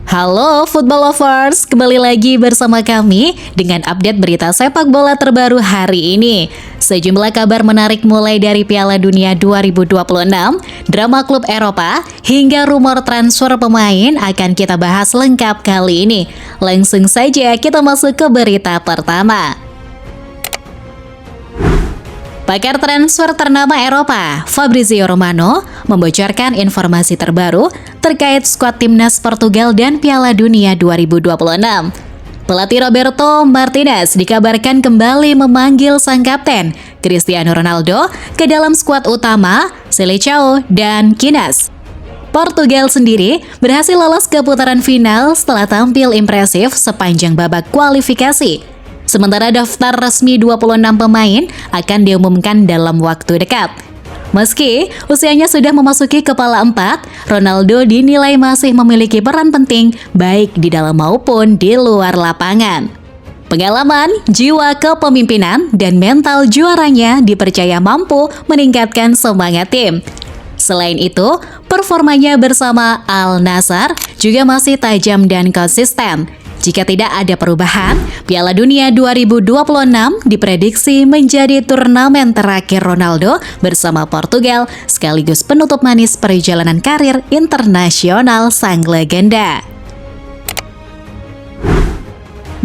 Halo football lovers, kembali lagi bersama kami dengan update berita sepak bola terbaru hari ini. Sejumlah kabar menarik mulai dari Piala Dunia 2026, drama klub Eropa, hingga rumor transfer pemain akan kita bahas lengkap kali ini. Langsung saja kita masuk ke berita pertama. Pakar transfer ternama Eropa, Fabrizio Romano, membocorkan informasi terbaru terkait skuad timnas Portugal dan Piala Dunia 2026. Pelatih Roberto Martinez dikabarkan kembali memanggil sang kapten, Cristiano Ronaldo, ke dalam skuad utama, Seleção dan Quinas. Portugal sendiri berhasil lolos ke putaran final setelah tampil impresif sepanjang babak kualifikasi. Sementara daftar resmi 26 pemain akan diumumkan dalam waktu dekat. Meski usianya sudah memasuki kepala 4, Ronaldo dinilai masih memiliki peran penting baik di dalam maupun di luar lapangan. Pengalaman, jiwa kepemimpinan, dan mental juaranya dipercaya mampu meningkatkan semangat tim. Selain itu, performanya bersama Al Nassr juga masih tajam dan konsisten. Jika tidak ada perubahan, Piala Dunia 2026 diprediksi menjadi turnamen terakhir Ronaldo bersama Portugal sekaligus penutup manis perjalanan karir internasional sang legenda.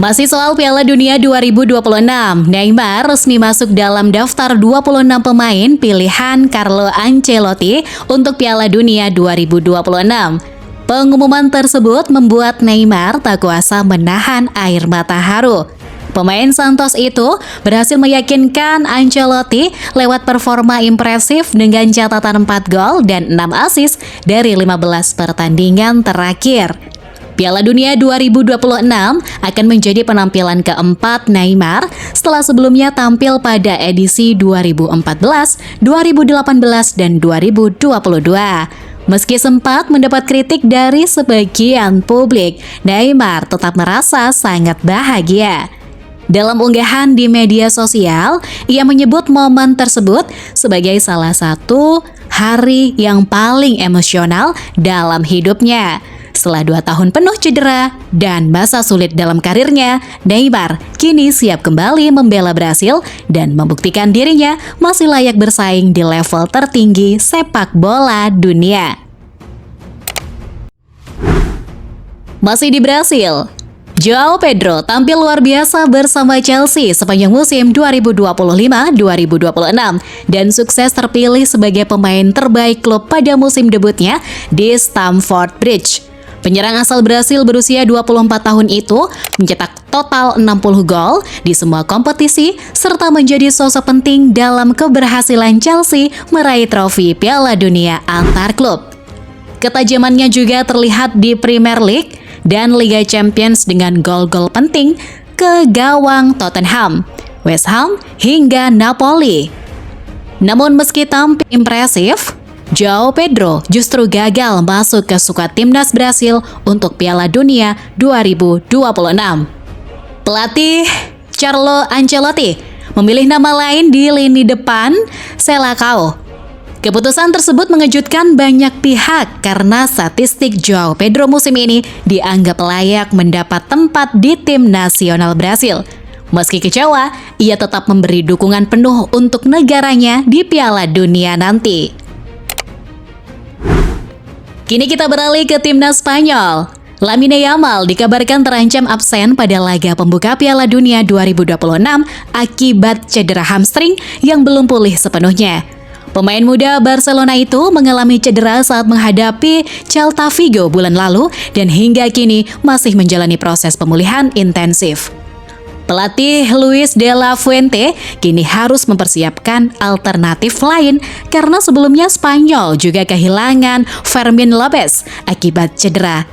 Masih soal Piala Dunia 2026, Neymar resmi masuk dalam daftar 26 pemain pilihan Carlo Ancelotti untuk Piala Dunia 2026. Pengumuman tersebut membuat Neymar tak kuasa menahan air mata haru. Pemain Santos itu berhasil meyakinkan Ancelotti lewat performa impresif dengan catatan 4 gol dan 6 assist dari 15 pertandingan terakhir. Piala Dunia 2026 akan menjadi penampilan keempat Neymar setelah sebelumnya tampil pada edisi 2014, 2018, dan 2022. Meski sempat mendapat kritik dari sebagian publik, Neymar tetap merasa sangat bahagia. Dalam unggahan di media sosial, ia menyebut momen tersebut sebagai salah satu hari yang paling emosional dalam hidupnya. Setelah 2 tahun penuh cedera dan masa sulit dalam karirnya, Neymar kini siap kembali membela Brasil dan membuktikan dirinya masih layak bersaing di level tertinggi sepak bola dunia. Masih di Brasil, João Pedro tampil luar biasa bersama Chelsea sepanjang musim 2025-2026 dan sukses terpilih sebagai pemain terbaik klub pada musim debutnya di Stamford Bridge. Penyerang asal Brasil berusia 24 tahun itu mencetak total 60 gol di semua kompetisi serta menjadi sosok penting dalam keberhasilan Chelsea meraih trofi Piala Dunia antar klub. Ketajamannya juga terlihat di Premier League dan Liga Champions dengan gol-gol penting ke gawang Tottenham, West Ham, hingga Napoli. Namun meski tampil impresif, João Pedro justru gagal masuk ke skuad timnas Brasil untuk Piala Dunia 2026. Pelatih Carlo Ancelotti memilih nama lain di lini depan, Seleção. Keputusan tersebut mengejutkan banyak pihak karena statistik João Pedro musim ini dianggap layak mendapat tempat di tim nasional Brasil. Meski kecewa, ia tetap memberi dukungan penuh untuk negaranya di Piala Dunia nanti. Kini kita beralih ke timnas Spanyol. Lamine Yamal dikabarkan terancam absen pada laga pembuka Piala Dunia 2026 akibat cedera hamstring yang belum pulih sepenuhnya. Pemain muda Barcelona itu mengalami cedera saat menghadapi Celta Vigo bulan lalu dan hingga kini masih menjalani proses pemulihan intensif. Pelatih Luis de la Fuente kini harus mempersiapkan alternatif lain karena sebelumnya Spanyol juga kehilangan Fermín López akibat cedera.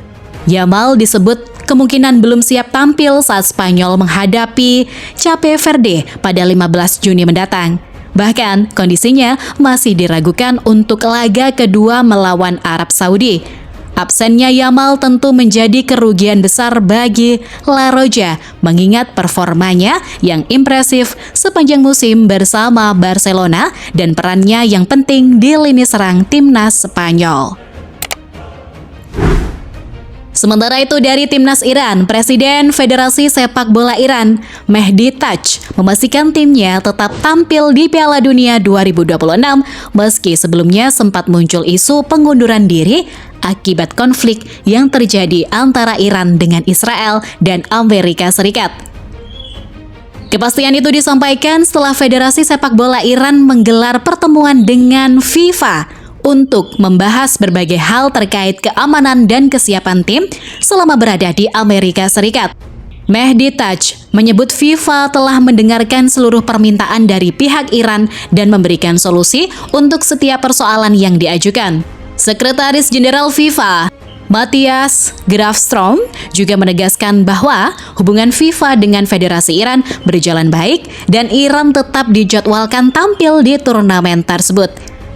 Yamal disebut kemungkinan belum siap tampil saat Spanyol menghadapi Cape Verde pada 15 Juni mendatang. Bahkan kondisinya masih diragukan untuk laga kedua melawan Arab Saudi. Absennya Yamal tentu menjadi kerugian besar bagi La Roja mengingat performanya yang impresif sepanjang musim bersama Barcelona dan perannya yang penting di lini serang timnas Spanyol. Sementara itu dari timnas Iran, Presiden Federasi Sepak Bola Iran, Mehdi Taj, memastikan timnya tetap tampil di Piala Dunia 2026 meski sebelumnya sempat muncul isu pengunduran diri akibat konflik yang terjadi antara Iran dengan Israel dan Amerika Serikat. Kepastian itu disampaikan setelah Federasi Sepak Bola Iran menggelar pertemuan dengan FIFA untuk membahas berbagai hal terkait keamanan dan kesiapan tim selama berada di Amerika Serikat. Mehdi Taj menyebut FIFA telah mendengarkan seluruh permintaan dari pihak Iran dan memberikan solusi untuk setiap persoalan yang diajukan. Sekretaris Jenderal FIFA, Matthias Grafstrom, juga menegaskan bahwa hubungan FIFA dengan Federasi Iran berjalan baik dan Iran tetap dijadwalkan tampil di turnamen tersebut.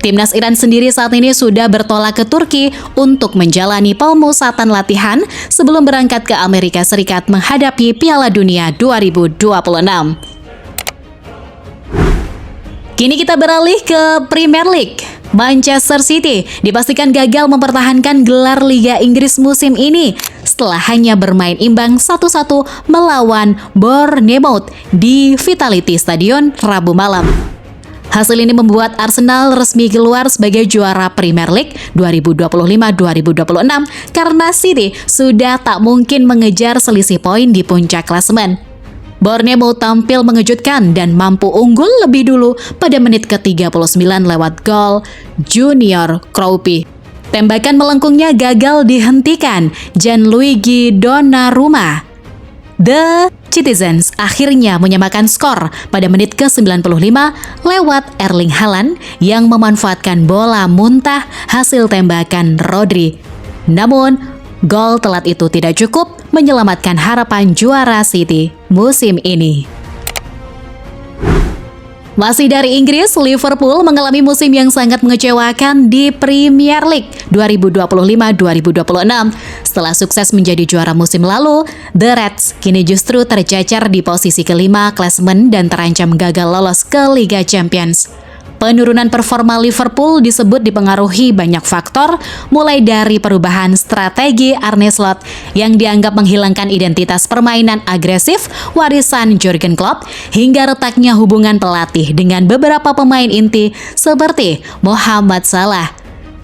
Timnas Iran sendiri saat ini sudah bertolak ke Turki untuk menjalani pemusatan latihan sebelum berangkat ke Amerika Serikat menghadapi Piala Dunia 2026. Kini kita beralih ke Premier League. Manchester City dipastikan gagal mempertahankan gelar Liga Inggris musim ini setelah hanya bermain imbang 1-1 melawan Bournemouth di Vitality Stadium Rabu malam. Hasil ini membuat Arsenal resmi keluar sebagai juara Premier League 2025-2026 karena City sudah tak mungkin mengejar selisih poin di puncak klasemen. Bournemouth tampil mengejutkan dan mampu unggul lebih dulu pada menit ke-39 lewat gol Junior Kroupy. Tembakan melengkungnya gagal dihentikan Gianluigi Donnarumma. The Citizens akhirnya menyamakan skor pada menit ke-95 lewat Erling Haaland yang memanfaatkan bola muntah hasil tembakan Rodri. Namun, gol telat itu tidak cukup menyelamatkan harapan juara City musim ini. Masih dari Inggris, Liverpool mengalami musim yang sangat mengecewakan di Premier League 2025-2026. Setelah sukses menjadi juara musim lalu, The Reds kini justru tercacar di posisi kelima klasemen dan terancam gagal lolos ke Liga Champions. Penurunan performa Liverpool disebut dipengaruhi banyak faktor, mulai dari perubahan strategi Arne Slot yang dianggap menghilangkan identitas permainan agresif warisan Jurgen Klopp, hingga retaknya hubungan pelatih dengan beberapa pemain inti seperti Mohamed Salah.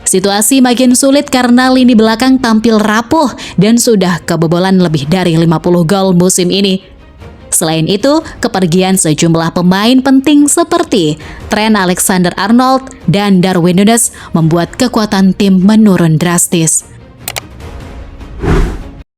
Situasi makin sulit karena lini belakang tampil rapuh dan sudah kebobolan lebih dari 50 gol musim ini. Selain itu, kepergian sejumlah pemain penting seperti Trent Alexander-Arnold dan Darwin Núñez membuat kekuatan tim menurun drastis.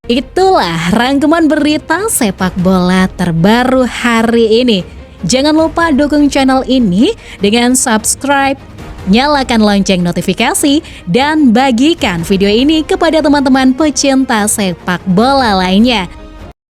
Itulah rangkuman berita sepak bola terbaru hari ini. Jangan lupa dukung channel ini dengan subscribe, nyalakan lonceng notifikasi, dan bagikan video ini kepada teman-teman pecinta sepak bola lainnya.